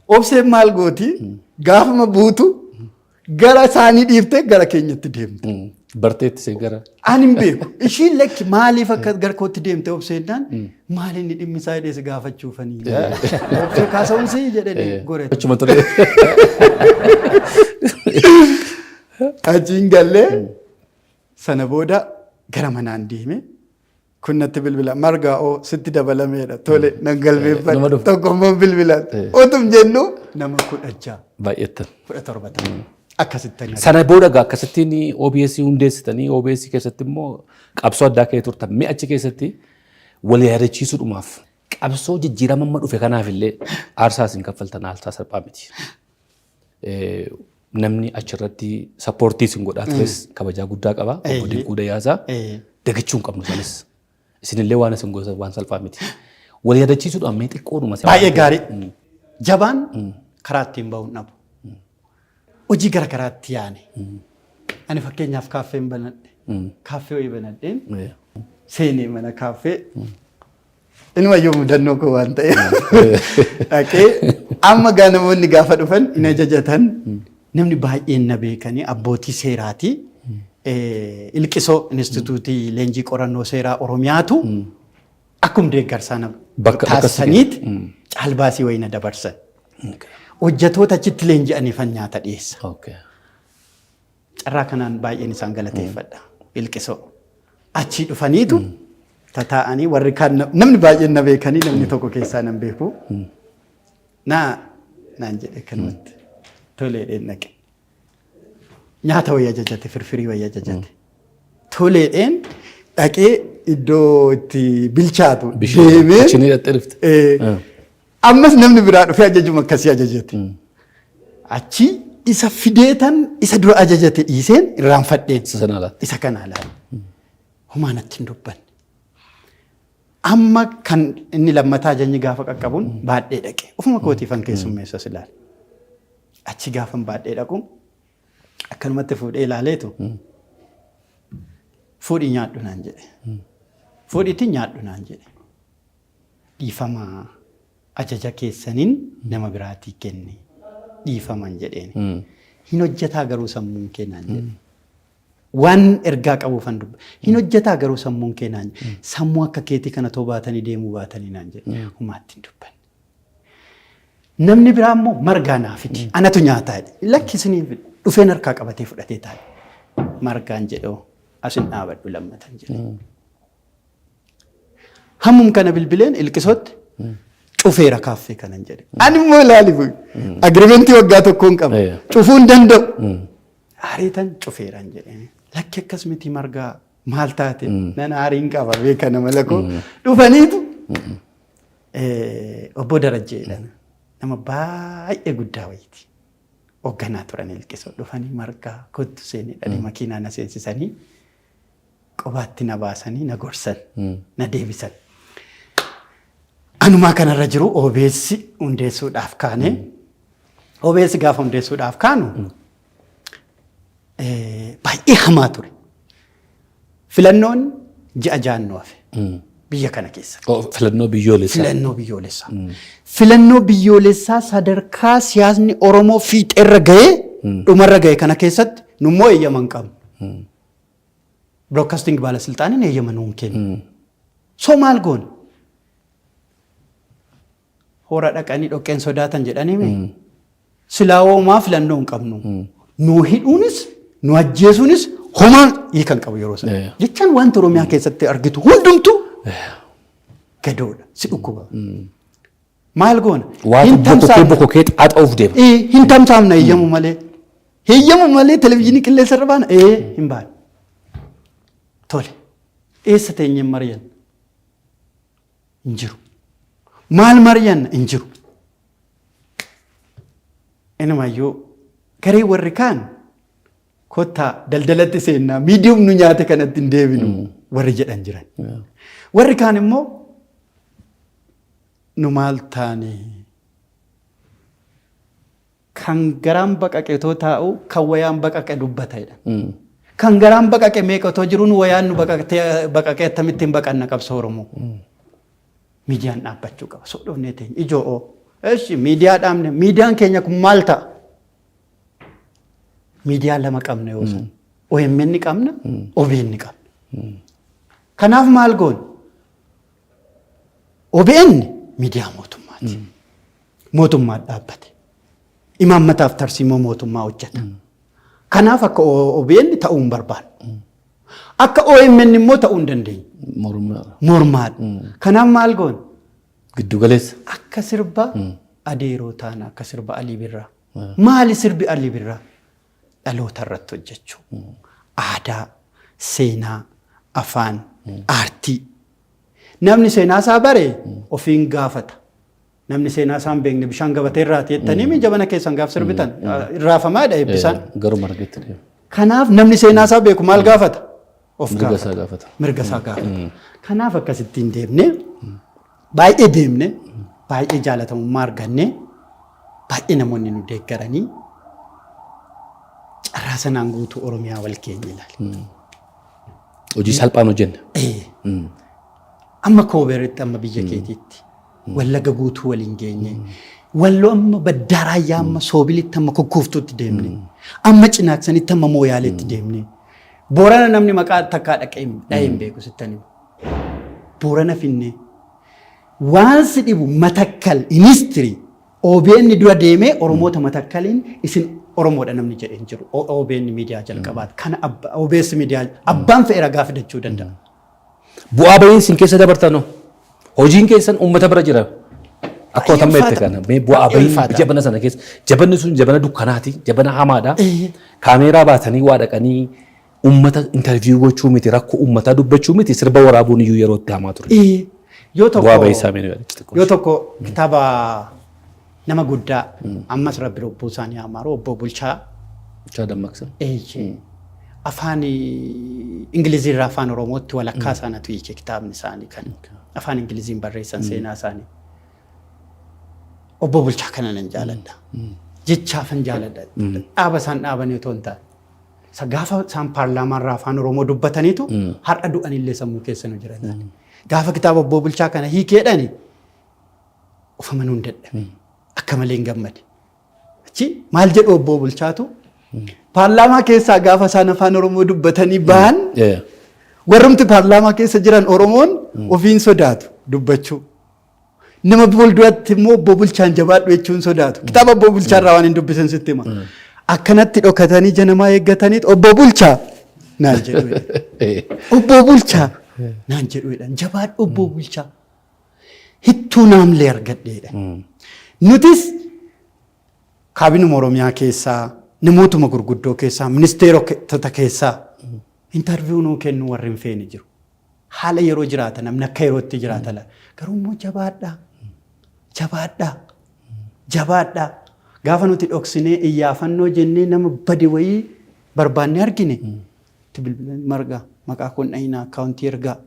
Obseen maal gooti gaafuma buutu gara isaanii dhiiftee gara keenyatti deemte. Barteetti see gara. Ani hin beeku. Ishiin lekki maaliif akka gara kootti deemte obseennaan maali inni dhimmi isaa hidhees gaafachuufanii. Obsee kaasa'umsi jedhanii gorete. Achuma ture. Achiin gallee sana booda gara manaan deeme. Kun natti bilbila margaa oo sitti dabalameedha tole nan galmeeffadhe tokkommoo bilbilaan otum jennu nama 16 baay'eetan 17 akkasitti sana booda akkasittiin OBS hundeessitanii OBS keessatti immoo qabsoo addaa kee turtan mee achi keessatti wal yaadachiisuudhumaaf qabsoo jijjiirama amma dhufe kanaaf illee aarsaa isin kaffaltan aarsaa salphaa miti. Namni achirratti sappoortii isin godhaa tures kabajaa guddaa qaba obbo Dinquu Dayyaasaa dagachuu hin qabnu sanis. Isinillee waan isin gosa waan salphaa miti. Wal yaadachiisuudhaan mee xiqqoodhuma. Baay'ee gaarii. Jabaan karaa ittiin bahuun dhabu. Hojii gara garaatti yaane. Ani fakkeenyaaf kaaffee banadhe. Kaaffee wayii banadheen seenee mana kaaffee. Inni wayyoo mudannoo koo waan ta'eef. Dhaqee amma gaa namoonni gaafa dhufan hin ajajatan namni baay'een na beekanii abbootii seeraatii. Ilqisoo Instituutii Leenjii Qorannoo Seeraa Oromiyaatu akkuma deeggarsaa taasisaniiti caalbaasii wayina dabarsan. Hojjetoota achitti leenji'aniifan nyaata dhiyeessa. Carraa kanaan baay'een isaan galateeffadha. Ilqisoo achii dhufaniitu tataa'anii warri kaan namni baay'een na beekanii namni tokko keessaa nan beeku. Naan jedhe kanumatti toleedheen dhaqe. Nyaata wayii ajajate firfirii wayii ajajate toleedheen dhaqee iddoo itti bilchaatu deemee ammas namni biraa dhufee ajajuma akkasii ajajate achi isa fideetan isa dura ajajate dhiiseen irraanfadheen isa kana alaala humaanatti hin dubbanne amma kan inni lammataa ajajni gaafa qaqqabuun baadhee dhaqe ofuma kootiifan keessummeessa silaal achi gaafan baadhee dhaqu. Akkanumatti fuudhee ilaaleetu fuudhii nyaadhu naan jedhe. Fuudhiitti nyaadhu naan jedhe. Dhiifama ajaja keessaniin nama biraatii kenne dhiifaman jedheen. Hin hojjetaa garuu sammuun kee naan jedhe. Waan ergaa qabuufan dubba. Hin hojjetaa garuu sammuun kee naan jedhe. Sammuu akka keetii kana too baatanii deemuu baatanii naan jedhe. Humaatti hin dubbanne. Namni biraa immoo margaa naa fidi. Anatu nyaataa jedhe. Lakkisanii fidi. Dhufeen harkaa qabatee fudhatee taa'e. Margaan jedhoo asin dhaabadhu lammatan jedhe. Hammum kana bilbileen ilqisootti cufeera kaaffee kanan jedhe. Ani immoo ilaali agirimentii waggaa tokkoon qaba. Cufuu hin danda'u. Aariitan cufeeran jedhe. Lakki akkas miti margaa maal taate nan aariin qaba beeka nama lakoo. Dhufaniitu obbo Darajjeedhaan nama baay'ee guddaa wayiiti. Hoogganaa turan ilqisoo dhufanii margaa kottu seenidhanii makiinaa na seensisanii qobaatti na baasanii na gorsan na deebisan. Anumaa kanarra jiru OBS hundeessuudhaaf kaane. OBS gaafa hundeessuudhaaf kaanu baay'ee hamaa ture. Filannoon ji'a jaannoo hafe biyya kana keessa. Filannoo biyyoolessaa. Filannoo biyyoolessaa. Filannoo biyyoolessaa sadarkaa siyaasni Oromoo fiixeerra ga'ee dhumarra ga'e kana keessatti nummoo eeyyama hin qabnu. Broadcasting baalasilxaaniin eeyyama nuun kennu. So maal goone? Hora dhaqanii dhoqqeen sodaatan jedhanii silaa uumaa filannoo hin qabnu. Nu hidhuunis nu ajjeesuunis homaan hiikan qabu yeroo sana. Jechaan wanta Oromiyaa keessatti argitu hundumtu gadoodha si dhukkuba. Maal goona? Bokkokee xaaxa'uuf deema. Hin tamsaamna eeyyamu malee. Eeyyamu malee televezyiinii qilleensa irra baana hin baane. Tole eessa teenyeen mari'an? Hin jiru. Maal mari'an? Hin jiru. Inumayyuu garee warri kaan kottaa daldalatti seennaa miidiyum nu nyaate kanatti hin deebinu warri jedhan jiran. Warri kaan immoo nu maal taane kan garaan baqaqetoo taa'u kan wayaan baqaqe dubbatedha. Kan garaan baqaqe meeqatoo jiruun wayaan nu baqaqee akkamittiin baqanna qabsa Oromoo. Miidiyaan dhaabbachuu qaba. Sodhofnee teenya ijooo Eeshi miidiyaadhaan miidiyaan keenya kun maal ta'a? Miidiyaa lama qabna yoo san. OMN ni qabna, OBN ni qabna. Kanaaf maal goon? OBN miidiyaa mootummaati. Mootummaa dhaabbate. Imaammataaf tarsiimoo mootummaa hojjeta. Kanaaf akka OBN ta'uu hin barbaadu. Akka OMN immoo ta'uu hin dandeenye. Mormaadha. Kanaaf maal goon? Giddu galeessa. Akka sirba adeeroo taana akka sirba Alii Birraa. Maali sirbi Alii Birraa? Dhaloota irratti hojjechuu. Aadaa, seenaa, afaan, aartii. Namni seenaa isaa bare ofiin gaafata. Namni seenaa isaa hin beekne bishaan gabatee irraati jettanii jabana keessan gaaf sirbitan irraafamaadha eebbisaan. Garuu margetti. Kanaaf namni seenaa isaa beeku maal gaafata? Of gaafata. Mirga isaa gaafata. Kanaaf akkasittiin deemne baay'ee deemne baay'ee jaalatamummaa arganne baay'ee namoonni nu deeggaranii carraa sanaan guutuu Oromiyaa wal keenya ilaali. Hojii salphaan hojjenne. Amma Koobeeritti amma biyya keetiitti Wallaga guutuu waliin geenye Walloo amma Baddaaraayyaa amma Soobilitti amma Kokkooftuutti deemne amma Cinaaksanitti amma Mooyaaleetti deemne Boorana namni maqaa takkaa dhaqeen beeku sittanii Boorana Finnee waan si dhibu Matakkal ministirii OBN dura deemee Oromoota Matakkaliin isin Oromoodha namni jedheen jiru OBN miidiyaa jalqabaati kana OBS miidiyaa abbaan fe'era gaafa dachuu danda'a. Bu'aa bahiin sin keessa dabartanu hojiin keessan uummata bira jira. Akkoo tamma itti kana bu'aa bahiin jabana sana keessa jabanni sun jabana dukkanaati jabana hamaadha. Kaameeraa baatanii waa dhaqanii uummata interview gochuu miti rakkoo uummataa dubbachuu miti sirba waraabuun iyyuu yeroo itti hamaa ture. Yoo tokko kitaaba nama guddaa ammas Rabbi Robbuu isaanii amaaru obbo Bulchaa Dammaqsan. Afaan Ingilizii irraa afaan Oromootti walakkaa isaaniitu hiike kitaabni isaanii kan afaan Ingiliziin barreessan seenaa isaanii. Obbo Bulchaa kana nan jaaladha. Jechaafan jaaladha. Dhaaba isaan dhaabanii otoo hin taane. Gaafa isaan paarlaamaa irraa afaan Oromoo dubbataniitu har'a du'anillee sammuu keessa nu jiran. Gaafa kitaaba obbo Bulchaa kana hiikeedhani ufamanuu hin dadhabne. Akka malee hin gammade. Achi maal jedhu obbo Bulchaatu paarlaamaa keessaa gaafa isaan afaan Oromoo dubbatanii ba'an warrumti paarlaamaa keessa jiran Oromoon ofiin sodaatu dubbachuu. Nama fuulduratti immoo obbo Bulchaan jabaadhu jechuun sodaatu. Kitaaba obbo Bulchaa irraa waan hin dubbisan sitti hima. Akkanatti dhokatanii janamaa eeggatanii obbo Bulchaa naan jedhu. Obbo Bulchaa naan jedhu. Jabaadhu obbo Bulchaa. Hittuu naamlee argadheedha. Nutis kaabinuma Oromiyaa keessaa namootuma gurguddoo keessaa ministeerota keessaa interview nuu kennu warri hin feene jiru. Haala yeroo jiraata namni akka yerootti jiraata la. Garuu immoo jabaadhaa. Gaafa nuti dhoksinee iyyaafannoo jennee nama bade wayii barbaannee argine itti bilbilan margaa maqaa kun dhayinaa akkaawuntii ergaa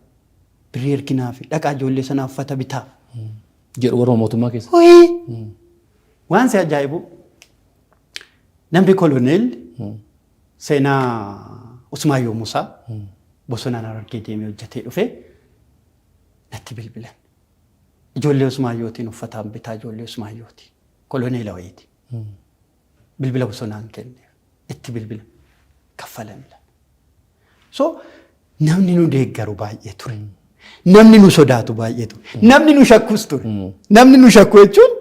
birrii erginaa fi dhaqaa ijoollee sanaa uffata bitaa. Jedhu warra mootummaa keessa. Waan si ajaa'ibu namni koloneel seenaa Usmaayyoo Musaa bosonaan Harargee deemee hojjetee dhufee natti bilbilan. Ijoollee Usmaayyootiin uffataan bitaa ijoollee Usmaayyooti. Koloneela wayiiti. Bilbila bosonaan kenne itti bilbila kaffalanidha. So namni nu deeggaru baay'ee ture. Namni nu sodaatu baay'ee ture. Namni nu shakkus ture. Namni nu shakku jechuun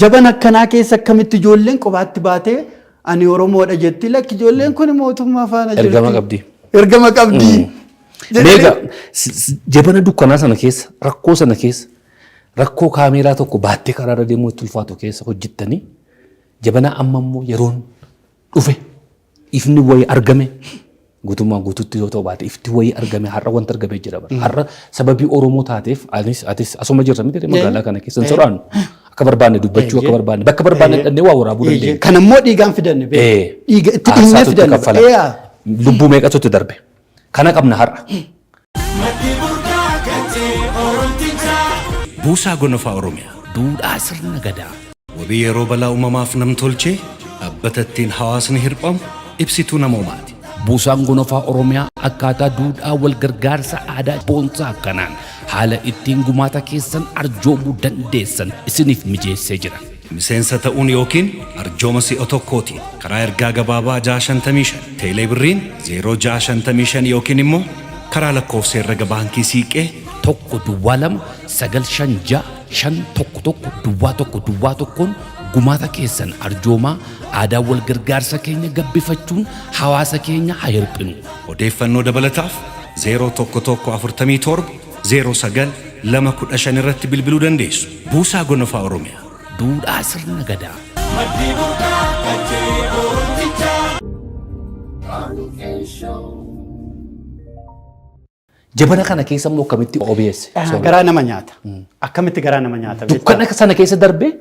jaban akkanaa keessa akkamitti ijoolleen kophaatti baatee ani Oromoodha jetti lakki ijoolleen kun mootummaa faana jirti. Ergama qabdi. Meeqa jabana dukkanaa sana keessa rakkoo sana keessa rakkoo kaameeraa tokko baattee karaarra deemuu itti ulfaatu keessa hojjettanii jabana amma immoo yeroon dhufe ifni wayii argame guutummaan guututti yoo ta'u baate ifti wayii argame har'a wanta argamee jira bara. Har'a sababii Oromoo taateef atis asuma jirta miti magaalaa kana keessa hin soraannu. Akka barbaanne dubbachuu akka barbaanne bakka barbaanne dhannee waa waraabuu dandeenya. Kan ammoo dhiigaan fidanne dhiiga itti dhinnee fidanne. Lubbuu meeqatu itti darbe. Kana qabna har'a. Buusaa Gonofaa Oromiyaa duudhaa sirna gadaa wabii yeroo balaa uumamaaf namtolchee dhaabbatattiin hawaasni hirphamu ibsituu namoomaati. Buusaan Gonofaa Oromiyaa akkaataa duudhaa wal gargaarsa aadaa boonsaa akkanaan haala ittiin gumaata keessan arjoomuu dandeessan isiniif mijeessee jira. miseensa ta'uun yookiin arjooma si'a tokkootiin karaa ergaa gabaabaa 655 teelee birriin 0655 yookiin immoo karaa lakkoofsa herrega baankii siiqee 1-2-956-511-1 gumaata keessan arjoomaa aadaa wal gargaarsa keenya gabbifachuun hawaasa keenya haa hir'inu. Odeeffannoo dabalataaf 0117 09 irratti bilbiluu dandeessu. Buusaa Gonofaa Oromiyaa. Duudhaa sirna gadaa. Jabana kana keessa immoo akkamitti OBS? Garaa nama nyaata. Akkamitti garaa nama nyaata? Dukkana sana keessa darbee?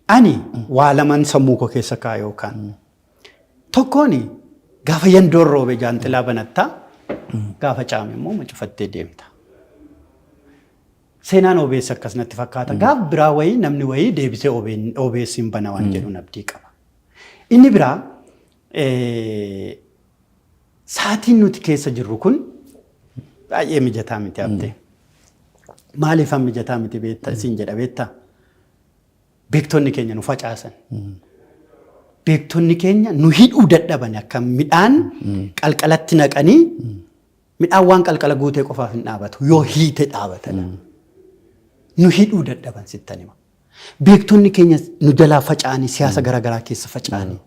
Ani waa laman sammuu koo keessa kaa'e yookaan tokkoon gaafa yandoon roobe jaantilaa banattaa gaafa caame immoo macufattee deemta. Seenaan OBS akkasumatti fakkaata. Gaafa biraa wayii namni wayii deebisee OBS hin bana waan jedhu abdii qaba. Inni biraa sa'aatiin nuti keessa jirru kun baay'ee mijataa miti abdee. Maaliif mijataa miti beektaa isin jedha beektaa? Beektonni keenya nu facaasan. Beektonni keenya nu hidhuu dadhaban akka midhaan qalqalatti naqanii midhaan waan qalqala guutee qofaaf hin dhaabatu yoo hiite dhaabatadha. Nu hidhuu dadhaban sittan hima. Beektonni keenya nu jalaa faca'anii siyaasa garaagaraa keessa faca'anii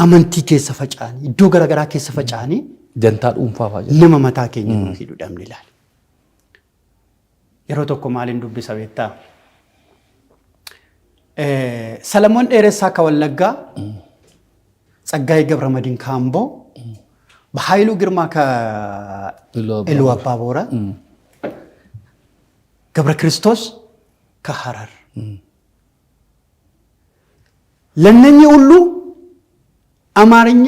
amantii keessa faca'anii iddoo garaagaraa keessa faca'anii jantaa dhuunfaa fa'a nama mataa keenya nu hidhuu dhabne ilaali. Yeroo tokko maaliin dubbisa beektaa? Salamoon Dheeressaa ka Wallaggaa, Tsaggaayee Gabramadiin Kaamboo, Bahaayiluu Girmaa ka Iluu Abbaa Boora, Gabra Kiristoos ka Harar. ለእነኚህ ሁሉ አማርኛ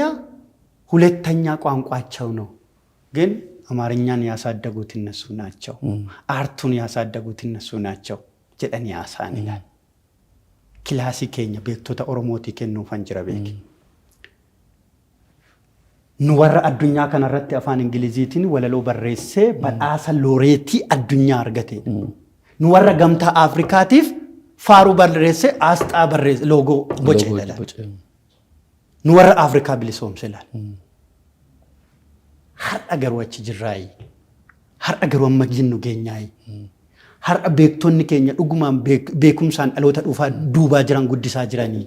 ሁለተኛ ቋንቋቸው ነው። ግን አማርኛን ያሳደጉት እነሱ ናቸው። አርቱን ያሳደጉት እነሱ ናቸው። ጀደን ያሳን ይላል። ክላሲ ኬኛ ቤክቶታ ኦሮሞቲ ከኑ ፈንጅራ ቤክ ኑወራ አዱኛ ከነረት አፋን እንግሊዚቲን ወለሎ በሬሴ በአሳ ሎሬቲ አዱኛ አርገቴ ኑወራ ገምታ አፍሪካቲፍ ፋሩ በሬሴ አስጣ በሬስ ሎጎ ቦጭ ይላል። ኑወራ አፍሪካ ብሊሶም ስላል har agarwachi jirraay har agarwan maginu geenyaay har beektonni keenya dhugumaan beekumsaan dhaloota dhuufaa duubaa jiran guddisaa jiranii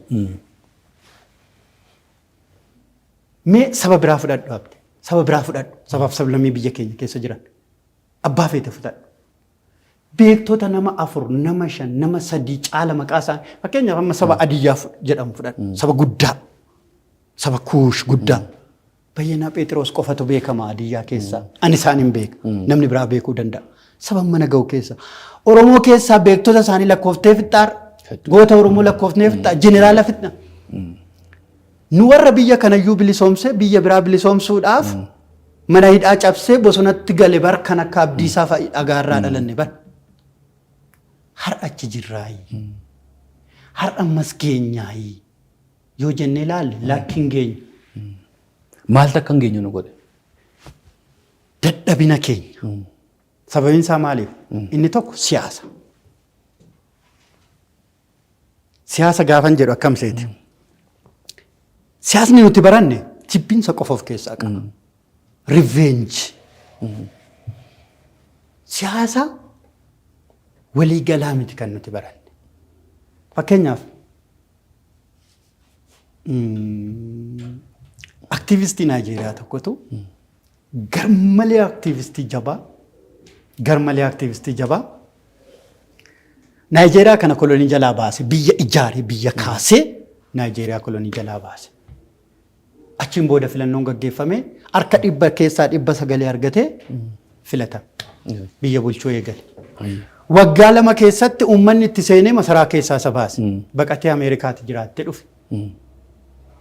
mee sababa biraa fudhadhu abde sababa biraa fudhadhu sabab sablammii biyya keenya keessa jiran abbaa feete fudhadhu beektota nama 4 nama 5 nama 3 caala maqaa isaan fakkeenyaaf amma saba adiyyaa jedhamu fudhadhu saba guddaa saba kuush guddaa Bayyana Petros qofatu beekama adiyyaa keessa ani isaanin beek namni biraa beekuu danda'a sabab mana ga'u keessa Oromoo keessa beektota isaanii lakkooftee fixxaar goota Oromoo lakkooftee fixxaar jeneraala fixna nu warra biyya kanayyuu bilisoomse biyya biraa bilisoomsuudhaaf mana hidhaa cabsee bosonatti gale bar kan akka abdiisaa fa'i dhagaarraa dhalanne bar har achi jirraayi har ammas geenyaayi yoo jennee ilaalle lakkiin geenya maal takkan geenyu nu godhe dadhabina keenya sababni isaa maaliif inni tokko siyaasa gaafan jedhu akkam seeti siyaasni nuti baranne jibbinsa qofa of keessaa qaba revenge siyaasa walii galaa miti kan nuti baranne fakkeenyaaf Aktivistii Naayijeeriyaa tokkotu garmalee aktivistii jabaa Naayijeeriyaa kana kolonii jalaa baase biyya ijaare biyya kaasee Naayijeeriyaa kolonii jalaa baase achiin booda filannoon gaggeeffame harka 100 keessaa 900 argatee filata biyya bulchuu eegale waggaa 2 keessatti uummanni itti seenee masaraa keessaa isa baase baqatee Ameerikaatti jiraattee dhufe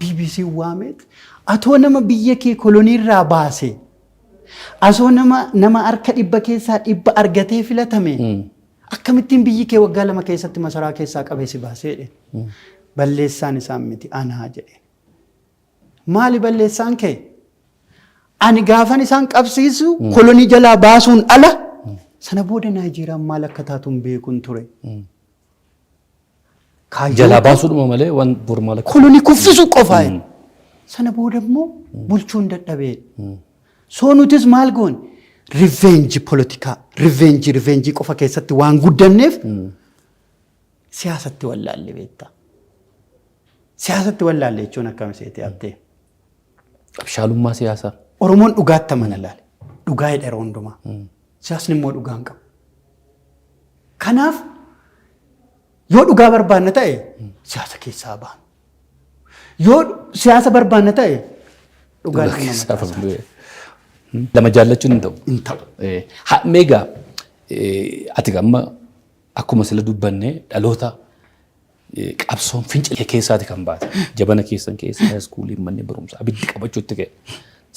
BBC waamet atoo nama biyya kee koloniirraa baase asoo nama harka 100 keessaa 100 argatee filatame akkamittiin biyyi kee waggaa 2 keessatti masaraa keessaa qabee si baasee balleessaan isaa miti anaa jedhe maali balleessaan kee ani gaafan isaan qabsiisu kolonii jalaa baasuun ala sana booda Naayijeeriyaan maal akka taatuun beekuun ture Jalaa baasuudhuma malee waan bormaala. Kolonii kuffisuu qofaa. Sana booda immoo bulchuun dadhabee. Soo nutis maal goone? Revenge politikaa. Revenge qofa keessatti waan guddanneef siyaasatti wallaalle beektaa. Siyaasatti wallaalle jechuun akkam seetee abdee. Abshaalummaa siyaasaa. Oromoon dhugaatti amana laale. Dhugaa hidha yeroo hundumaa. Siyaasni immoo dhugaa hin qabu. Kanaaf yoo dhugaa barbaanna ta'e siyaasa keessaa baanu. Yoo siyaasa barbaanna ta'e dhugaa keessaa baanu. Lama jaallachuun hin ta'u. Hin ta'u. Meegaa ati amma akkuma sila dubbannee dhaloota qabsoon fincila keessaati kan baate. Jabana keessan keessa iskuuliin manneen barumsaa abiddi qabachuutti ka'e.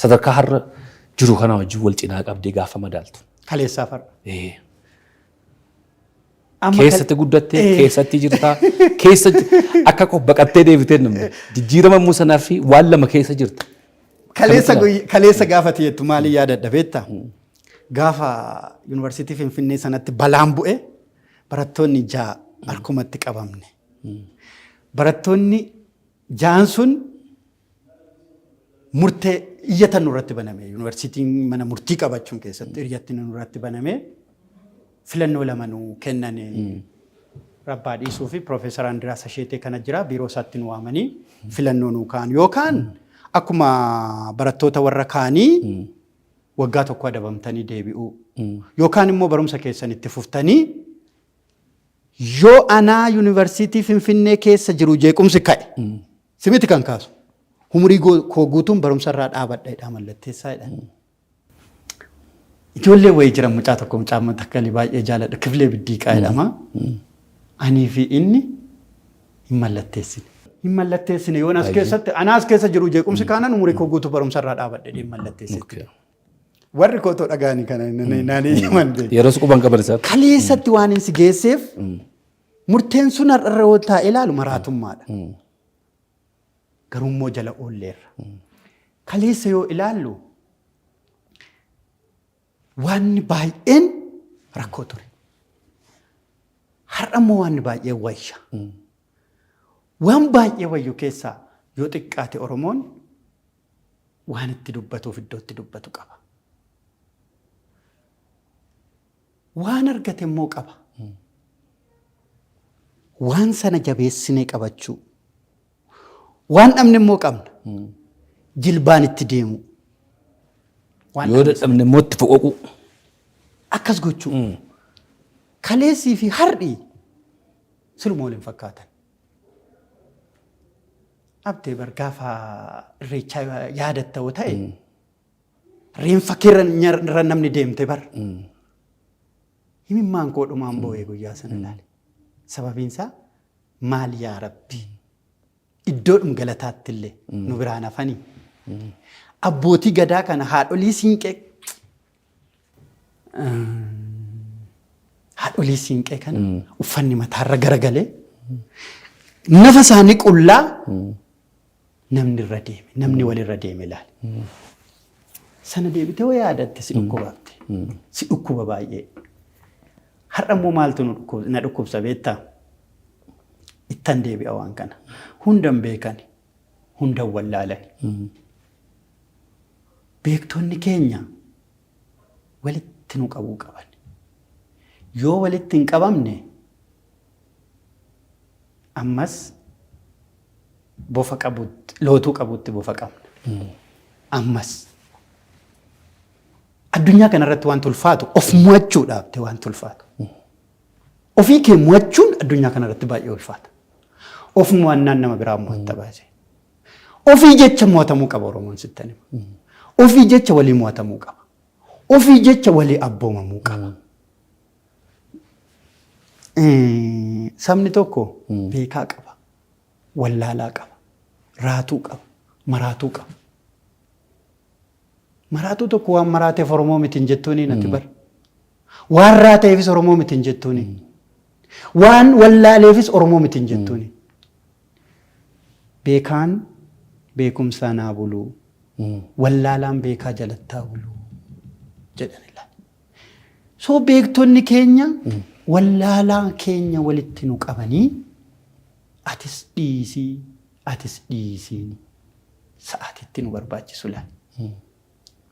Sadarkaa har'a jiru kana wajjin wal cinaa qabdee gaafa madaaltu. Kaleessaa farda. Keessatti guddattee keessatti jirtaa keessatti akka baqattee deebitee namni jijjiirama muusanaa fi waan lama keessa jirta. Kaleessa gaafa tiyettu maaliin yaadadha beektaa? Gaafa yuunivarsiitii Finfinnee sanatti balaan bu'e barattoonni 6 harkumatti qabamne. Barattoonni 6 sun murtee iyyatan nurratti baname. Yuunivarsiitiin mana murtii qabachuun keessatti iyyatti nurratti baname. Filannoo lama nuu kennan Rabbaa Dhiisuu fi Profeesar Andiraas Asheetee kana jira biiroo isaatti nu waamanii filannoo nuu kaan yookaan akkuma barattoota warra kaanii waggaa tokko adabamtanii deebi'uu yookaan immoo barumsa keessan itti fuftanii yoo anaa yuunivarsiitii Finfinnee keessa jiru jeequmsi ka'e simiti kan kaasu umurii koo guutuun barumsa irraa dhaabadha mallatteessaa jedhan. Ijoollee wayii jiran mucaa tokko mucaa takkalii baay'ee jaaladha kifilee biddiiqaa jedhama. Anii fi inni hin mallatteessine. Hin mallatteessine yoo as keessatti anaas keessa jiru jeequmsi kaanaan umurii koo guutuu barumsa irraa dhaabadhe hin mallatteessine. Warri kootoo dhagaanii kana naanii himan beeku. Yeroo quban qaban isaa. Kaleessatti waan hin si geesseef murteen sun har'a yoo taa'e ilaalu maraatummaadha. Garuu immoo jala oolleerra. Kaleessa yoo ilaallu waan baay'een rakkoo ture. Har'a immoo waan baay'ee wayya. Waan baay'ee wayyu keessaa yoo xiqqaate Oromoon waan itti dubbatuuf iddootti dubbatu qaba. Waan argate immoo qaba. Waan sana jabeessinee qabachuu. Waan dhabne immoo qabna. Jilbaan itti deemu. Yoo dadhabne immoo itti foqoqu. Akkas gochuu. Kaleessii fi har'i siluma waliin fakkaatan. Abdee bargaafa irreechaa yaadatta yoo ta'e reenfa keerra namni deemte bar. Himimmaan koo dhumaan boo'ee guyyaa sana ilaale. Sababiin isaa maal yaa Rabbi iddoodhuma galataatti illee nu biraan hafanii. Abbootii gadaa kana haadholii siinqee kana uffanni mataarra garagalee nafa isaanii qullaa namni irra deeme namni walirra deeme ilaale. Sana deebitee yoo yaadatte si dhukkubaate si dhukkuba baay'ee. Har'a immoo maaltu na dhukkubsa beektaa? Ittan deebi'a waan kana. Hundan beekan hundan wallaalan. Beektonni keenya walitti nu qabuu qaban. Yoo walitti hin qabamne ammas bofa qabutti lootuu qabutti bofa qabna. Ammas addunyaa kanarratti waan tulfaatu of mo'achuudhaaf waan tulfaatu. Ofii kee mo'achuun addunyaa kanarratti baay'ee ulfaata. Of mo'annaan nama biraa mo'atta baase. Ofii jecha mo'atamuu qaba Oromoon sittani. Ofii jecha walii mo'atamuu qaba. Ofii jecha walii abboomamuu qaba. Sabni tokko beekaa qaba. Wallaalaa qaba. Raatuu qaba. Maraatuu qaba. Maraatuu tokko waan maraateef Oromoo miti hin jettuuni natti bar. Waan raateefis Oromoo miti hin jettuuni. Waan wallaaleefis Oromoo miti hin jettuuni. Beekaan beekumsaa naa buluu. Wallaalaan beekaa jalattaa buluu. Jedhanila. So beektonni keenya wallaalaan keenya walitti nu qabanii atis dhiisii sa'aatitti nu barbaachisu laal.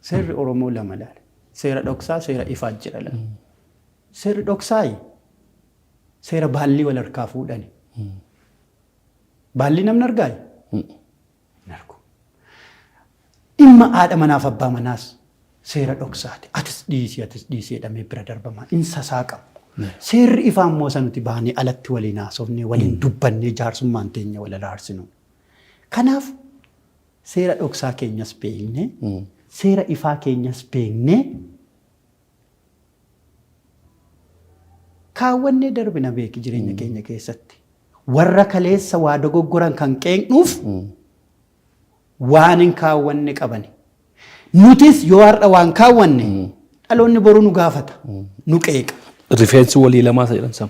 Seerri Oromoo lama laal. Seera dhoksaa, seera ifaa jira laal. Seerri dhoksaa seera baallii wal harkaa fuudhani. Baallii namni argaa? Hin argu. Dhimma haadha manaaf abbaa manaas seera dhoksaati. Atis dhiisii jedhamee bira darbamaa. Insa isaa qabu. Seerri ifaa immoo sanuti baanee alatti waliin haasofnee waliin dubbannee jaarsummaan teenya wal araarsinu. Kanaaf seera dhoksaa keenyas beeknee seera ifaa keenyas beeknee kaawwannee darbina beeki jireenya keenya keessatti. Warra kaleessa waa dogoggoran kan qeeqnuuf waan hin kaawwanne qabani. Nutis yoo har'a waan kaawwanne dhaloonni boruu nu gaafata, nu qeeqa. Rifeensi walii lamaa isa jedhan sam.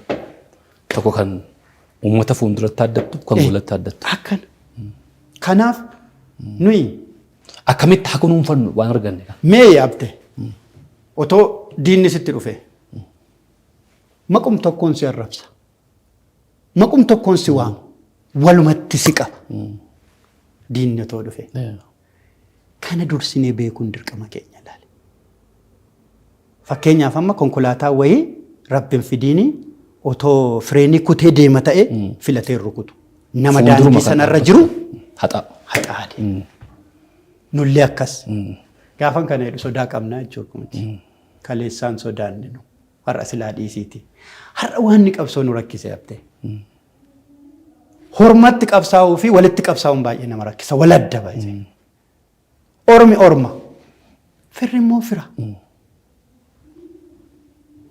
Tokko kan uummata fuulduratti addattu, kan walatti addattu. Akkana. Kanaaf nuyi akkamitti haa kunuunfannu waan arganne. Mee yaabte otoo diinni sitti dhufe maqum tokkoon si arrabsa. Maqum tokkoon si waama. Walumatti si qaba. Diinni otoo dhufe. Kana dursinee beekuun dirqama keenya laale. Fakkeenyaaf amma konkolaataa wayii rabbiin fidiini otoo fireenii kutee deema ta'e filatee rukutu. Nama daandii sanarra jiru haxaadhe. Nullee akkas. Gaafan kana jedhu sodaa qabnaa jechuudha. Kaleessaan sodaanne nu. Har'a silaa dhiisiiti. Har'a waan ni qabsoo nu rakkise abdee. Hormatti qabsaa'uu fi walitti qabsaa'uun baay'ee nama rakkisa. Wal adda baay'ee. Ormi orma. Firri immoo fira.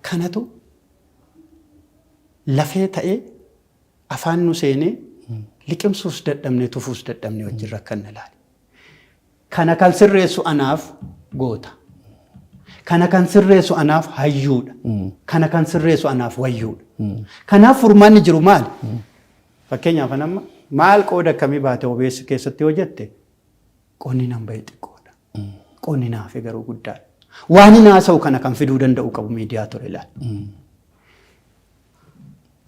Kanatu lafee ta'ee afaan nu seenee liqimsuus dadhabnee tufuus dadhabnee wajjin rakkanna laale. Kana kan sirreessu anaaf goota. Kana kan sirreessu anaaf hayyuudha. Kana kan sirreessu anaaf wayyuudha. Kanaaf furmaanni jiru maali? Fakkeenyaaf amma maal qooda akkamii baate obeessi keessatti yoo jette qonni nan bahe xiqqoodha. Qonni naafe garuu guddaadha. Waan hin haasa'u kana kan fiduu danda'u qabu miidiyaa ture ilaali.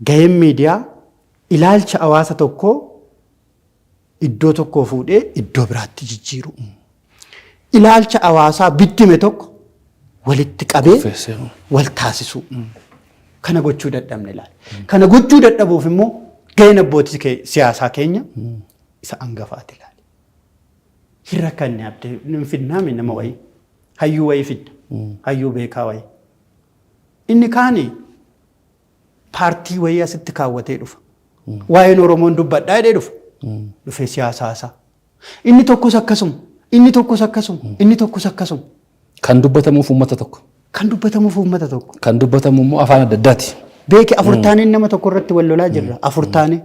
Gaheen miidiyaa ilaalcha hawaasa tokkoo iddoo tokkoo fuudhee iddoo biraatti jijjiiru. Ilaalcha hawaasaa bittime tokko walitti qabee wal taasisu. Kana gochuu dadhabne ilaali. Kana gochuu dadhabuuf immoo gaheen abbootii siyaasaa keenya isa hangafaati ilaali. Hin rakkanne abdee hin fidnaami nama wayii. Hayyuu wayii fidda. Hayyuu beekaa wayii. Inni kaani paartii wayii asitti kaawwatee dhufa. Waa'een Oromoon dubbadhaa jedhee dhufa. Dhufee siyaasaasaa. Inni tokkos akkasuma. Inni tokkos akkasuma. Inni tokkos akkasuma. Kan dubbatamuuf uummata tokko. Kan dubbatamuuf uummata tokko. Kan dubbatamu immoo afaan adda addaati. Beeki afurtaaniin nama tokko irratti wal lolaa jirra. Afurtaanii.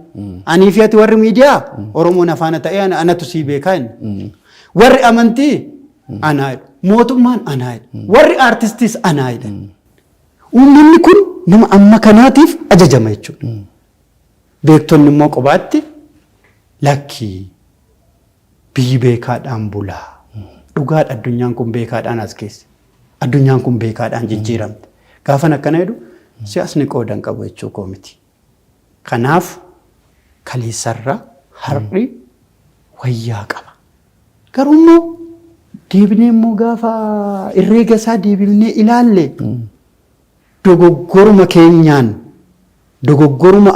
Anii fi ati warri miidiyaa Oromoon afaan ta'ee anatu sii beekaa inni. Warri amantii anaa jedhu. Mootummaan anaa jedhu. Warri aartistiis anaa jedhu. Uummanni kun nama amma kanaatiif ajajama jechuudha. Beektonni immoo qobaatti lakkii biyyi beekaadhaan bulaa. Dhugaadha addunyaan kun beekaadhaan as keessa. Addunyaan kun beekaadhaan jijjiiramte. Gaafan akkana jedhu siyaasni qoodan qabu jechuu koo miti. Kanaaf kaleessarra har'i wayyaa qaba. Garuu immoo deebinee immoo gaafa herreega isaa deebinee ilaalle dogoggoruma keenyaan dogoggoruma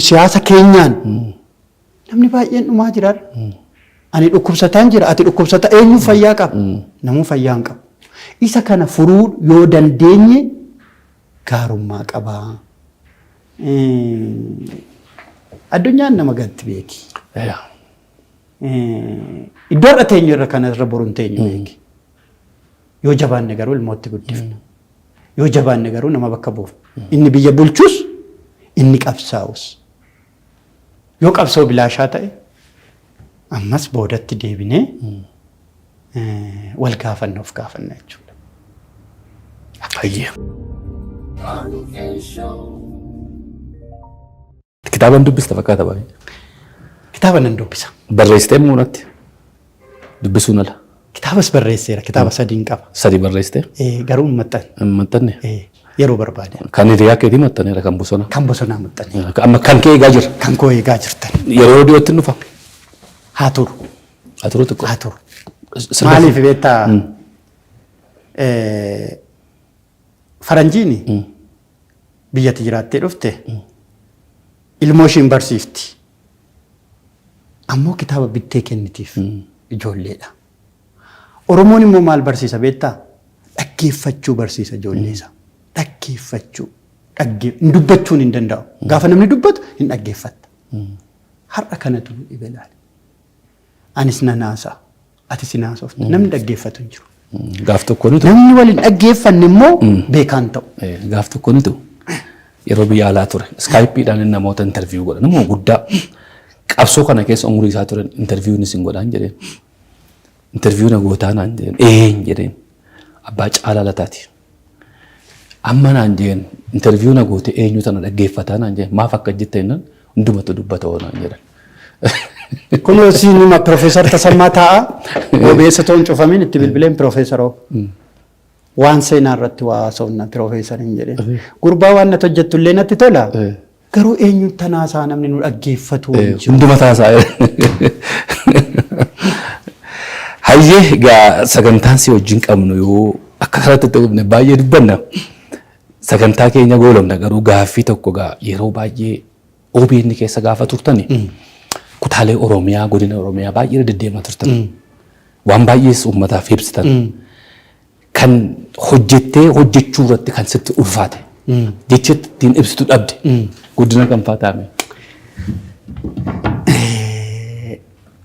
siyaasa keenyaan namni baay'een dhumaa jira. Ani dhukkubsataan jira, ati dhukkubsata eenyu fayyaa qaba? Namuu fayyaa hin qabu. Isa kana furuu yoo dandeenye gaarummaa qaba. Addunyaan nama gatti beeki. Iddoo irra teenyu irra kanarra boruun teenyu beeki. Yoo jabaanne garuu ilmootti guddifna. Yoo jabaanne garuu nama bakka buufna. Inni biyya bulchus inni qabsaa'us. Yoo qabsoo bilaashaa ta'e ammas boodatti deebinee wal gaafanna of gaafanna jechuudha. Hayyee. Kitaaba dubbista fakkaata baay'ee. Kitaaba nan dubbisa. Barreessitee muunatti dubbisuun ala. Kitaabas barreesseera. Kitaaba 3 qaba. 3 barreessitee? Garuu hin maxxanne. Hin maxxanne? yeroo barbaade. Kan hiriyaa keetii maxxaneera kan bosona. Kan bosonaa maxxanee. Amma kan kee eegaa jira. Kan koo eegaa jirtan. Yeroo dhiyootti dhufa. Haa turu. Haa turu xiqqoo. Haa turu. Maaliif beektaa faranjiini biyyatti jiraattee dhufte ilmoo ishiin barsiifti. Ammoo kitaaba bittee kennitiif ijoolleedha. Oromoon immoo maal barsiisa beektaa? Dhaggeeffachuu barsiisa ijoolleessa. Dhaggeeffachuu. Dubbachuun hin danda'u. Gaafa namni dubbatu hin dhaggeeffatta. Har'a kanatu dhibe laale. Anis nan haasa'a. Atis hin haasofta. Namni dhaggeeffatu hin jiru. Gaaf tokko nuti. Namni waliin dhaggeeffanne immoo beekaan ta'u. Gaaf tokko nuti yeroo biyya alaa ture. Iskaayippiidhaan namoota intarviiyuu godha. Nama guddaa qabsoo kana keessa umurii isaa turan intarviiyuun isin godhaan jedheen. Intarviiyuu na gootaa naan jedheen. Jedheen. Abbaa Caalaa Lataati. Amma naan jedheen intarviiyuu na goote eenyu tana dhaggeeffataa naan jedheen. Maaf akka jette jennaan hundumatu dubbata naan jedhan. Kun siinuma Profeesar Tasammaa Taa'aa obeessa toon cufamin itti bilbileen Profeesaroo. Waan seenaa irratti waa haasofna Profeesariin jedheen. Gurbaa waan natti hojjettu illee natti tola. Garuu eenyu tanaasaa namni nu dhaggeeffatu jiru. Hunduma taasaa. Hayyee gaa sagantaan si wajjin qabnu yoo akka kanatti ta'u baay'ee dubbanna. Sagantaa keenya goolabna garuu gaaffii tokko gaa yeroo baay'ee OBN keessa gaafa turtani. Kutaalee Oromiyaa godina Oromiyaa baay'ee deddeemaa turtan. Waan baay'ees uummataaf ibsitan. Kan hojjettee hojjechuu irratti kan sitti ulfaate. Jecha ittiin ibsitu dhabde. Guddina kan faataame.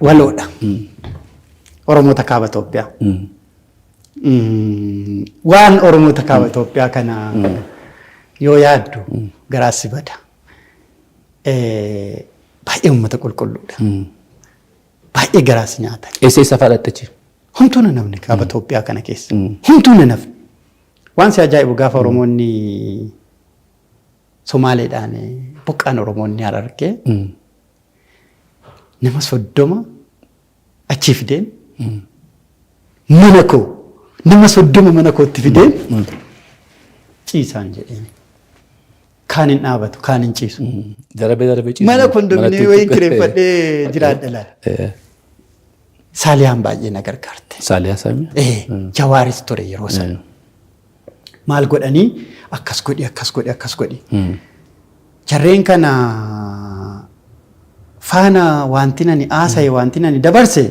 Waloodha. Oromoota kaaba Itoophiyaa. Waan Oromoota kaaba Itoophiyaa kana yoo yaaddu garaas si bada. Baay'ee uummata qulqulluudha. Baay'ee garaas nyaata. Eessa fadhattachi? Humtuun namni kaaba Itoophiyaa kana keessa. Humtuun namni. Waan si ajaa'ibu gaafa Oromoonni Somaaleedhaan buqqaan Oromoonni Harargee nama 30 achi fideen mana koo nama 30 mana kootti fideen ciisaan jedheen. Kaan hin dhaabatu, kaan hin ciisu. Darabee ciisu. Mana kondomini wayiin kireeffadhee jiraadha laala. Saaliyaan baay'ee na gargaarte. Saaliyaa saamii? Jawaaris ture yeroo sana. Maal godhanii akkas godhi. Jarreen kana faana wanti nani haasaye wanti nani dabarse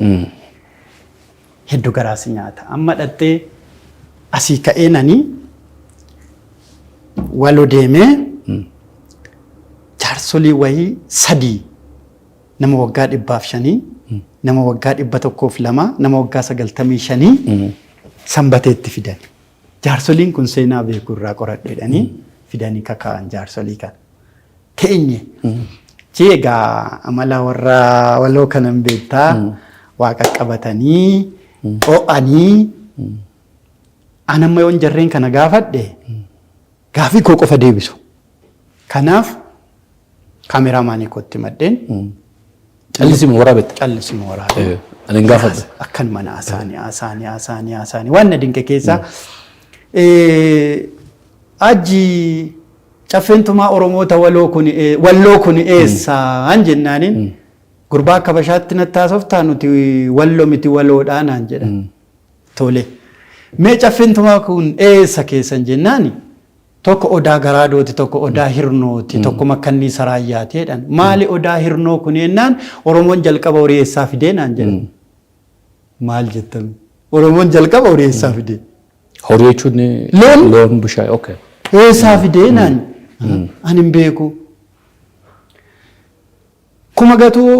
hedduu garaas nyaata. Amma dhattee asii ka'ee nani waloo deemee jaarsolii wayii 3 nama waggaa 500 nama waggaa 102 nama waggaa 95 sanbateetti fidan. Jaarsoliin kun seenaa beekuu irraa qoradheedhanii fidanii kakaa'an jaarsolii kana. Teenye. Jeegaa amala warra waloo kanan beektaa waaqa qabatanii o'anii anamma yoon jarreen kana gaafadhe gaafii koo qofa deebisu. Kanaaf kaameraamaanii kootti maddeen callisima waraabette. Callisima waraabette. Ani gaafadhe. Akkan mana asaanii waan na dinqe keessaa aji caffeentumaa Oromoota walloo kun eessaan jennaaniin gurbaa akka bashaatti nattaasoftaa nuti walloo miti waloodhaa naan jedhan. Tole. Mee caffeentumaa kun eessa keessan jennaani tokko odaa garaadooti tokko odaa hirnooti tokko makkannii saraayyaati jedhan. Maali odaa hirnoo kun jennaan Oromoon jalqaba horii eessaa fidee naan jedhan. Maal jettan? Oromoon jalqaba horii eessaa fidee. Horii jechuun loon bishaan okay. Eessaa fidee naan ani hin beeku. Kuma gatuu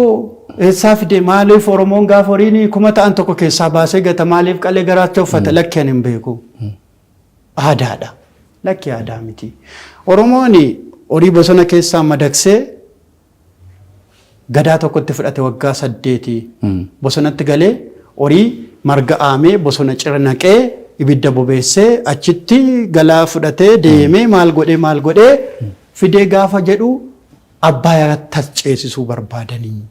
eessaa fidee maaliif Oromoon gaafa horiin kuma ta'an tokko keessaa baasee gata maaliif qalee garaatti uffata lakki ani hin beeku. Aadaadha. Lakki aadaa miti. Oromoon horii bosona keessaa madaksee gadaa tokkotti fudhate waggaa 8 bosonatti galee horii marga aamee bosona cirnaqee ibidda bobeessee achitti galaa fudhatee deemee maal godhee fidee gaafa jedhu abbaa tas ceesisuu barbaadanii.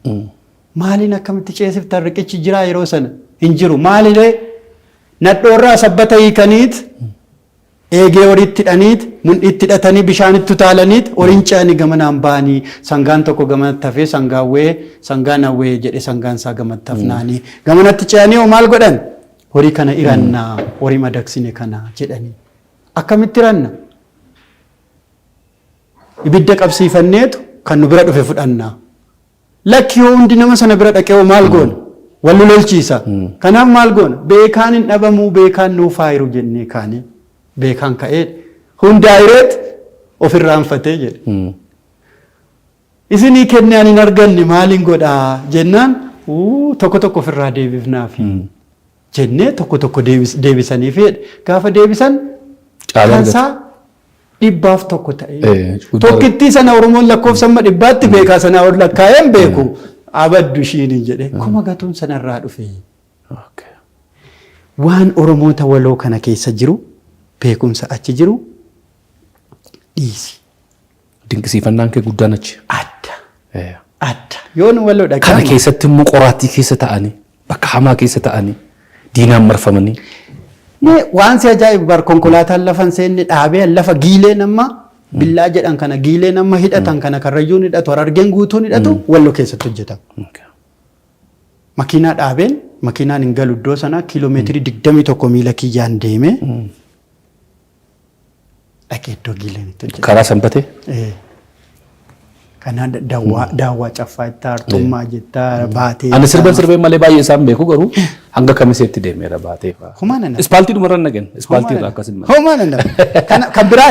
Maaliin akkamitti ceesiftan riqichi jiraa yeroo sana hin jiru. Maalilee nadhoorraa sabbata hiikaniit eegee horiitti hidhaniit mundhiitti hidhatanii bishaanitti utaalaniit horiin ce'anii gamanaan ba'anii sangaan tokko gamanatti hafee sangaan hawwee jedhe sangaan isaa gamanatti hafnaanii gamanatti ce'anii hoo maal godhan horii kana irannaa horii madaksine kana jedhanii akkamitti iranna ibidda qabsiifanneetu kan nu bira dhufe fudhannaa lakki yoo hundi nama sana bira dhaqee hoo maal goona wallu lolchiisa kanaaf maal goona beekaan hin dhabamuu beekaan nuuf faayiru jennee kaanii beekaan ka'ee hundaayireet ofirraanfatee jedhe isinii kennaan hin arganne maaliin godhaa jennaan tokko tokko ofirraa deebifnaafi jennee tokko deebisanii fedhe gaafa deebisan kansaa dhibbaaf tokko ta'e tokkittii sana Oromoon lakkoofsamma dhibbaatti beekaa sana ol lakkaa'een beeku abaddu ishiin jedhe kuma gatuun sanarraa dhufe waan Oromoota waloo kana keessa jiru beekumsa achi jiru dhiisi. Dinqisiifannaan kee guddaan achi. Adda. Yoon waloo dhaqan. Kana keessatti immoo qoraattii keessa ta'anii bakka hamaa keessa ta'anii diinaan marfamanii. Waan si ajaa'ibu bar konkolaataan lafan seenne dhaabee lafa giilee nama billaa jedhan kana giilee nama hidhatan kana karrayyuun hidhatu harargeen guutuun hidhatu walloo keessatti hojjetama. Makiinaa dhaabeen makiinaan hin galu iddoo sana kiiloomeetirii 21 miila kiyyaan deeme. Dhaqee iddoo giileen itti hojjetama. Karaa sanbatee? Kana daawwaa caffaa itti hartummaa jettaa baatee. Ani sirbeen malee baay'ee isaan beeku garuu hanga kamiseetti deemeera baatee fa'aa. Humaan ana. Ispaaltii dhumarra nagan. Ispaaltii irraa akkasii malee. Humaan ana. Kan biraa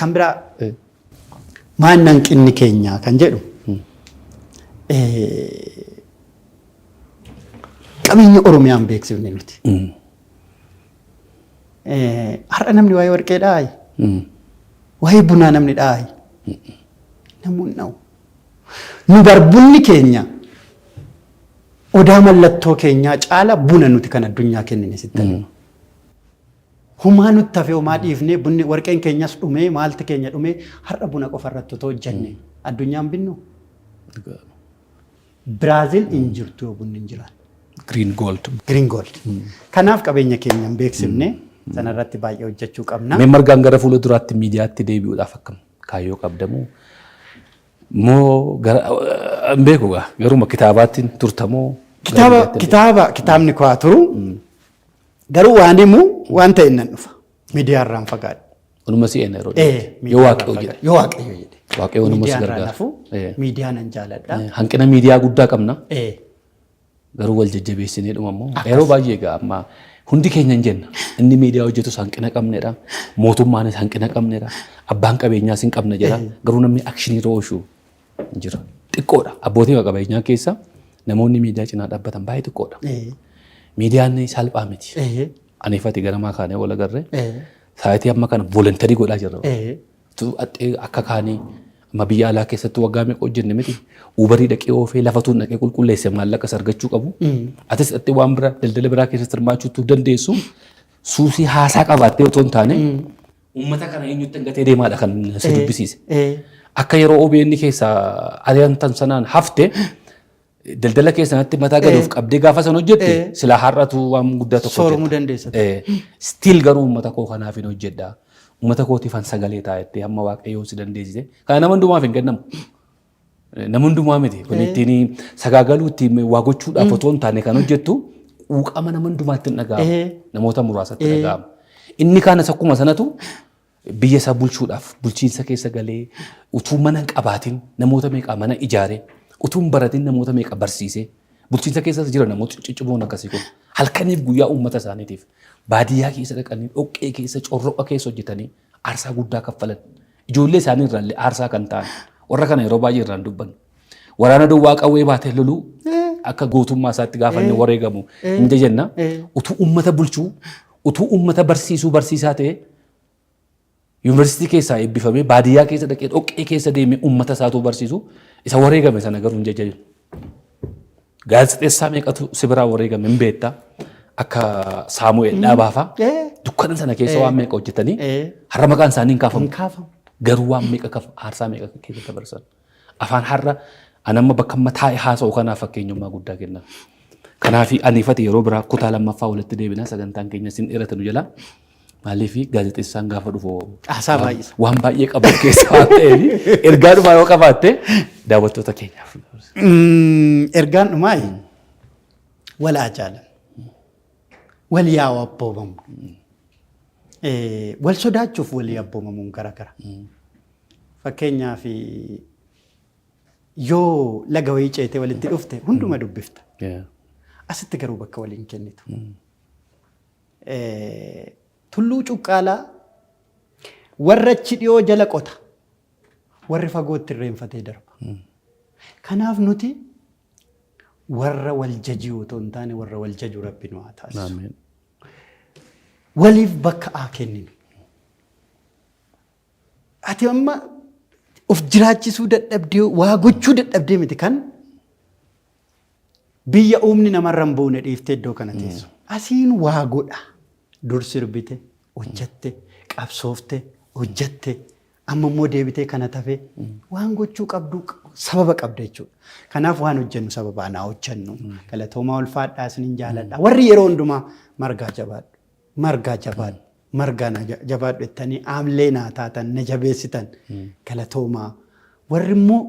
kan biraa maan hanqinni keenya kan jedhu. Qabeenya Oromiyaan beeksifne nuti. Har'a namni waa'ee warqee dhaayi. Waa'ee bunaa namni dhaayi. Namoonni na'u. Nu barbunni keenya odaa mallattoo keenyaa caala buna nuti kan addunyaa kennine sittanii. Humaa nutti hafee homaa dhiifnee bunni warqeen keenyas dhumee maalti keenya dhumee har'a buna qofa irratti otoo hojjenne addunyaan binnu. Biraazil hin jirtu yoo bunni hin jiran. Green gold. Green gold. Kanaaf qabeenya keenya hin beeksifne sanarratti baay'ee hojjechuu qabna. Mee margaan gara fuula duraatti miidiyaatti deebi'uudhaaf akkam kaayyoo qabdamoo moo beeku garuma kitaabaatti turtamoo kitaabni koo turu garuu waan himu waan ta'e nan dhufa miidiyaa irraan fagaadha. Onuma si'een yeroo yoo waaqayyo jedhe. Yoo waaqayyo jedhe. Waaqayyo onuma si gargaara. Miidiyaa nan jaaladha. Hanqina miidiyaa guddaa qabna. Garuu wal jajjabeessinee dhumammoo yeroo baay'ee egaa amma hundi keenya hin jenna inni miidiyaa hojjetus hanqina qabnedha mootummaanis hanqina qabnedha abbaan qabeenyaas hin qabna jedha garuu namni akshinii rooshu jira xiqqoodha abbootii qabeenyaa keessa namoonni miidiyaa cinaa dhaabbatan baay'ee xiqqoodha miidiyaan salphaa miti aneefati garamaa kaanee wal agarree saayitii amma kana voolontarii godhaa jirra akka kaanii amma biyya alaa keessatti waggaa meeqa hojjenne miti ubarii dhaqee oofee lafatuun dhaqee qulqulleesse maallaqa argachuu qabu atis dhaqee waan bira daldala biraa keessatti hirmaachuu dandeessu suusii haasaa qabaattee otoo hin taane uummata kana eenyutti gatee deemaadha kan si dubbisiise akka yeroo OBN keessa ari'antan sanaan hafte daldala keessatti mataa galuuf qabdee gaafa san hojjette silaa har'atu waan guddaa tokko sooromuu dandeessa. Stiil garuu uummata koo kanaaf hin hojjedha. Uummata kootiifan sagalee taa'etti hamma waaqayyoo si dandeessise. Kana nama hundumaaf hin kennamu. Nama hundumaa miti. Kun ittiin sagaagaluu ittiin waa gochuudhaaf otoo hin taane kan hojjettu quuqama nama hundumaatti hin dhaga'amu. Namoota muraasatti dhaga'ama. Inni kaanas akkuma sanatu biyya isaa bulchuudhaaf bulchiinsa keessa galee utuu mana hin qabaatin namoota meeqa mana ijaaree utuu hin baratin namoota meeqa barsiisee bulchiinsa keessa jira namoota cicciboon akkasii kun halkaniif guyyaa uummata isaaniitiif baadiyyaa keessa dhaqanii dhoqqee keessa corroqa keessa hojjetanii aarsaa guddaa kaffalan ijoollee isaanii irraallee aarsaa kan ta'an warra kana yeroo baay'ee irraan dubbannu waraana duwwaa qawwee baatee loluu akka gootummaa isaatti gaafanne wareegamu hin jenna utuu uummata bulchuu utuu uummata barsiisuu barsiisaa ta'e yuunivarsiitii keessaa eebbifamee baadiyyaa keessa dhaqee dhoqqee keessa deemee uummata isaatu barsiisu isa wareegame sana garuu hin jajjabeessu. Gaazexeessaa meeqatu si biraa wareegame hin beektaa akka Saamu'eel Dhaabaafa dukkana sana keessa waan meeqa hojjetanii har'a maqaan isaanii hin kaafamu. Garuu waan meeqa aarsaa meeqa keessa dabarsan. Afaan har'a anamma bakka amma taa'e haasa'u kanaaf fakkeenyummaa guddaa kenna. Kanaaf aniifati yeroo biraa kutaa lammaffaa walitti deebinaa sagantaan keenya sin dheerata nu jala Maaliif gaazexeessaan gaafa dhufu haasaa baay'isa. waan baay'ee qabu keessa waan ta'eef ergaa dhumaa yoo qabaatte daawwattoota keenyaaf. Ergaan dhumaa wal ajaalan wal yaa'u abboomamu wal sodaachuuf walii abboomamuun garagara. Fakkeenyaaf yoo laga wayii ceetee walitti dhufte hunduma dubbifta. Asitti garuu bakka waliin kennitu. Tulluu cuqqaalaa warra achi dhiyoo jala qota warri fagootti irreenfatee darba. Kanaaf nuti warra wal jajii otoo hin taane warra wal jaju Rabbi nu haa taasisu. Waliif bakka haa kenninu. Ati amma of jiraachisuu dadhabdee waa gochuu dadhabdee miti kan biyya uumni namarra hin buune dhiiftee iddoo kana teessu. Asiin waa godha. Dur sirbite, hojjatte, qabsoofte, hojjatte, amma immoo deebitee kana tafee waan gochuu qabdu sababa qabda jechuudha. Kanaaf waan hojjennu sababaan haa hojjennu. Galatoomaa ulfaadhaa isiniin jaaladha. Warri yeroo hundumaa margaa jabaadhu. Margaa jabaadhu. Margaa jabaadhu jettanii aamlee naa taatan na jabeessitan galatoomaa. Warri immoo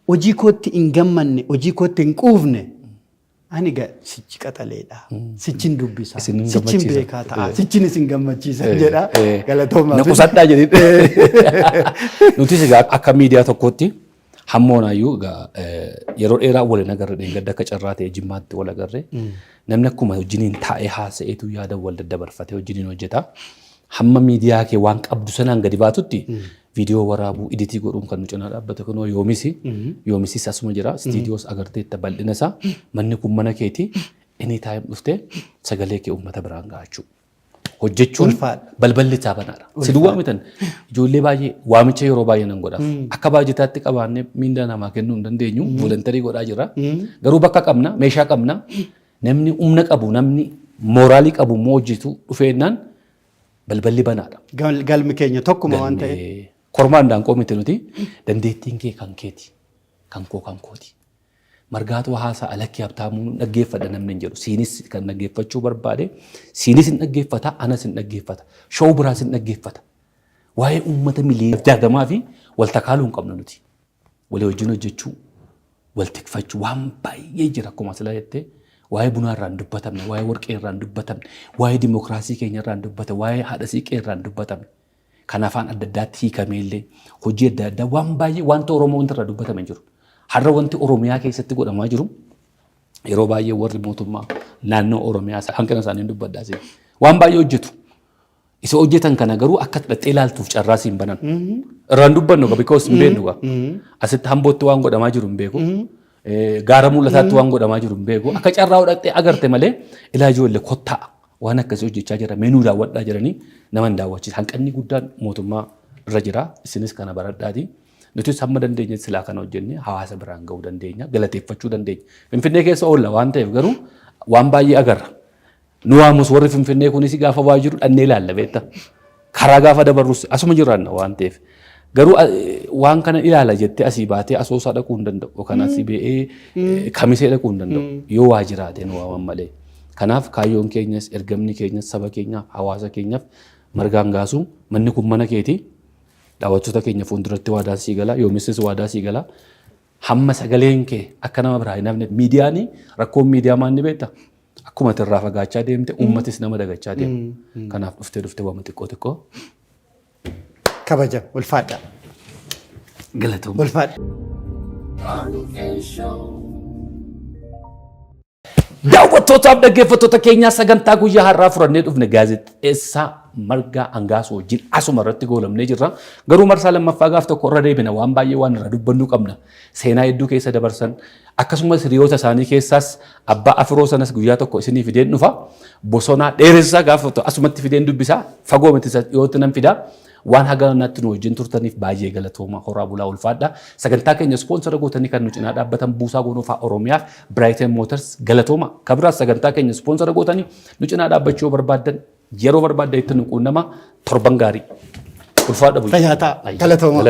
hojii kootti hin gammanne, hojii kootti hin quufne ani sichi qaxaleedha. Sichin dubbisa. Sichin beekaa ta'a. Sichin isin gammachiisa jedha. Galatoomaa. Na qusadhaa jedhee. Nutis egaa akka miidiyaa tokkotti hammoonayyuu yeroo dheeraa waliin agarre dheengadda akka carraa ta'e jimmaatti wal agarre namni akkuma wajjiniin taa'ee haasa'eetu yaada wal daddabarfatee wajjiniin hojjeta. Hamma miidiyaa kee waan qabdu sanaan gadi baatutti viidiyoo waraabuu editii godhuun kan nu cinaa dhaabbate kunoo yoomisis asuma jira istiidiyoos agarteetta bal'ina isaa manni kun mana keeti inni taa'im dhuftee sagalee kee uummata biraan gahachuu. Hojjechuun balballi isaa banaadha. Si duwwaa mitan ijoollee baay'ee waamicha yeroo baay'ee nan godhaaf. Akka baajetaatti qabaannee miindaa namaa kennuu hin dandeenyu volontarii godhaa jira. Garuu bakka qabna meeshaa qabna namni humna qabu namni mooraalii qabu immoo hojjetu dhufeennaan balballi banaadha. Galmi keenya tokkuma waan ta'eef. Kormaan daanqoo miti nuti dandeettiin kee kan keeti kan koo kan kooti. Margaatu haasaa alakkee habtaamuu dhaggeeffadha namni hin jedhu. Siinis kan dhaggeeffachuu barbaade siinis hin dhaggeeffata anas hin dhaggeeffata shoo biraas hin dhaggeeffata. Waa'ee uummata miliyoona jaatamaa fi wal takaaluu hin qabnu nuti. Walii wajjin hojjechuu wal tikfachuu waan baay'ee jira akkuma sila jettee. Waa'ee bunaa irraa hin dubbatamne, waa'ee warqee irraa hin dubbatamne, waa'ee dimookiraasii keenya irraa hin dubbatamne, waa'ee haadha siiqee irraa hin dubbatamne. Kan afaan adda addaatti hiikamee illee hojii adda addaa waan baay'ee wanta Oromoo irraa dubbatame jiru. Har'a wanti Oromiyaa keessatti godhamaa jiru yeroo baay'ee warri mootummaa naannoo Oromiyaa hanqina isaanii dubbaddaas waan baay'ee hojjetu. Isa hojjetan kana garuu akka xaxxee ilaaltuuf carraa siin banan. Irraan dubbannu because hin beeknu asitti hambootti waan godhamaa jiru hin beeku. Gaara mul'ataatti waan godhamaa jiru hin beeku. Akka carraa hodhattee agarte malee ilaa ijoollee kottaa waan akkasii hojjechaa jira meenuu daawwadhaa jiranii nama hin daawwachiisa. Hanqinni guddaan mootummaa irra jira. Isinis kana baradhaati. Nuti hamma dandeenya silaa kana hojjenne hawaasa biraan gahuu dandeenya galateeffachuu dandeenya. Finfinnee keessa oolla waan ta'eef garuu waan baay'ee agarra. Nu waamus warri Finfinnee kunis gaafa waa jiru dhannee ilaalla beekta. Karaa gaafa dabarrus asuma jiraanna waan ta'eef. Garuu waan kana ilaala jettee asii baatee asoosaa dhaquu hin danda'u yookaan asii ba'ee kamisee dhaquu hin danda'u yoo waa jiraate nu waaman malee. Kanaaf kaayyoon keenyas ergamni keenyas saba keenyaaf hawaasa keenyaaf margaan gaasuu manni kun mana keeti. Daawwattoota keenya fuulduratti waadaa sii gala yoomissis waadaa sii gala hamma sagaleen kee akka nama biraa hin hafne miidiyaan rakkoon miidiyaa maanni beekta akkuma irraa fagaachaa deemte uummatis nama dagachaa deema. Kanaaf dhuftee waan xiqqoo kabaja ulfaadha. Galatoomuu. Ulfaadha. Daawwattootaaf dhaggeeffattoota keenyaa sagantaa guyyaa har'aa furannee dhufne gaazexeessaa Margaa Angaasoo wajjin asuma irratti goolamnee jirra. Garuu marsaa lammaffaa gaaf tokko irra deebina waan baay'ee waan irraa dubbannuu qabna. Seenaa hedduu keessa dabarsan akkasumas hiriyoota isaanii keessaas abbaa afiroo sanas guyyaa tokko isinii fideen dhufa. Bosonaa dheeressaa gaafa asumatti fideen dubbisaa fagoo miti dhiyootti nan fidaa. Waan haganatti nu wajjin turtaniif baay'ee galatooma horaa bulaa ulfaadha. Sagantaa keenya ispoonsara gootanii kan nu cinaa dhaabbatan Buusaa Gonofaa Oromiyaaf Brighton Motors galatooma. Kabiraas sagantaa keenya ispoonsara gootanii nu cinaa dhaabbachuu barbaadan yeroo barbaaddan itti nu quunnama torban gaarii. Ulfaadha bulaa. Fayyaa ta'a. Galatooma.